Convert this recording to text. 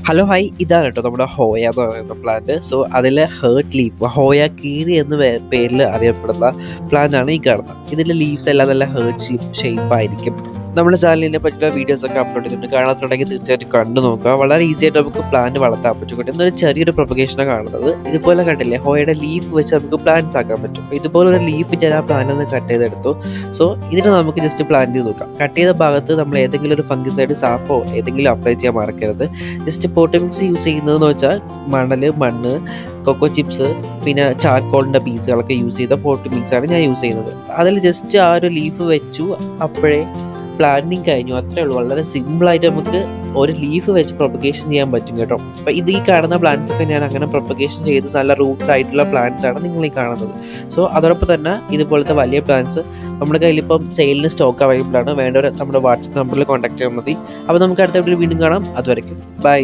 Hello hi, ഇതാണ് കേട്ടോ നമ്മുടെ ഹോയ എന്ന് പറയുന്ന പ്ലാന്റ്. സോ അതിലെ ഹേർട്ട് ലീഫ്, ഹോയ കീറി എന്ന് പേരിൽ അറിയപ്പെടുന്ന പ്ലാന്റ് ആണ് ഈ കാണുന്നത്. ഇതിൻ്റെ ലീവ്സ് എല്ലാം നല്ല ഹേർട്ട് ഷേപ്പ് ആയിരിക്കും. നമ്മുടെ ചാനലിനെ പറ്റിയുള്ള വീഡിയോസ് ഒക്കെ അപ്ലോഡ് ചെയ്തിട്ടുണ്ട്. കാണാത്തുണ്ടെങ്കിൽ തീർച്ചയായിട്ടും കണ്ടു നോക്കുക. വളരെ ഈസി ആയിട്ട് നമുക്ക് പ്ലാന്റ് വളർത്താൻ പറ്റും. എന്നൊരു ചെറിയൊരു പ്രൊപ്പഗേഷനാണ് കാണുന്നത്. ഇതുപോലെ കണ്ടില്ലേ, ഹോയയുടെ ലീഫ് വെച്ച് നമുക്ക് പ്ലാന്റ്സ് ആക്കാൻ പറ്റും. ഇതുപോലൊരു ലീഫ് ഞാൻ ആ പ്ലാന്റ് ഒന്ന് കട്ട് ചെയ്തെടുത്തു. സോ ഇതിനെ നമുക്ക് ജസ്റ്റ് പ്ലാന്റ് ചെയ്ത് നോക്കാം. കട്ട് ചെയ്ത ഭാഗത്ത് നമ്മൾ ഏതെങ്കിലും ഒരു ഫംഗിസൈഡ്, സാഫോ ഏതെങ്കിലും അപ്ലൈ ചെയ്യാൻ മറക്കരുത്. ജസ്റ്റ് പോട്ട് മിക്സ് യൂസ് ചെയ്യുന്നതെന്ന് വെച്ചാൽ മണ്ണ്, കൊക്കോ ചിപ്സ്, പിന്നെ ചാർക്കോളിൻ്റെ പീസുകളൊക്കെ യൂസ് ചെയ്ത പോട്ട് മിക്സാണ് ഞാൻ യൂസ് ചെയ്യുന്നത്. അതിൽ ജസ്റ്റ് ആ ഒരു ലീഫ് വെച്ചു, അപ്പോഴേ പ്ലാന്റിങ് കഴിഞ്ഞു. അത്രേ ഉള്ളൂ. വളരെ സിമ്പിളായിട്ട് നമുക്ക് ഒരു ലീഫ് വെച്ച് പ്രൊപ്പഗേഷൻ ചെയ്യാൻ പറ്റും കേട്ടോ. അപ്പോൾ ഇത് ഈ കാണുന്ന പ്ലാന്റ്സ് ഒക്കെ ഞാൻ അങ്ങനെ പ്രൊപ്പഗേഷൻ ചെയ്ത് നല്ല റൂട്ടഡ് ആയിട്ടുള്ള പ്ലാന്റ്സ് ആണ് നിങ്ങൾ ഈ കാണുന്നത്. സോ അതോടൊപ്പം തന്നെ ഇതുപോലത്തെ വലിയ പ്ലാന്റ്സ് നമ്മുടെ കയ്യിലിപ്പം സെയിലിന് സ്റ്റോക്ക് അവൈലബിൾ ആണ്. വേണ്ടവർ നമ്മുടെ വാട്സപ്പ് നമ്പറിൽ കോൺടാക്ട് ചെയ്യാൻ മതി. അപ്പോൾ നമുക്ക് അടുത്ത വീഡിയോ വീണ്ടും കാണാം. അതുവരെയ്ക്കും ബൈ.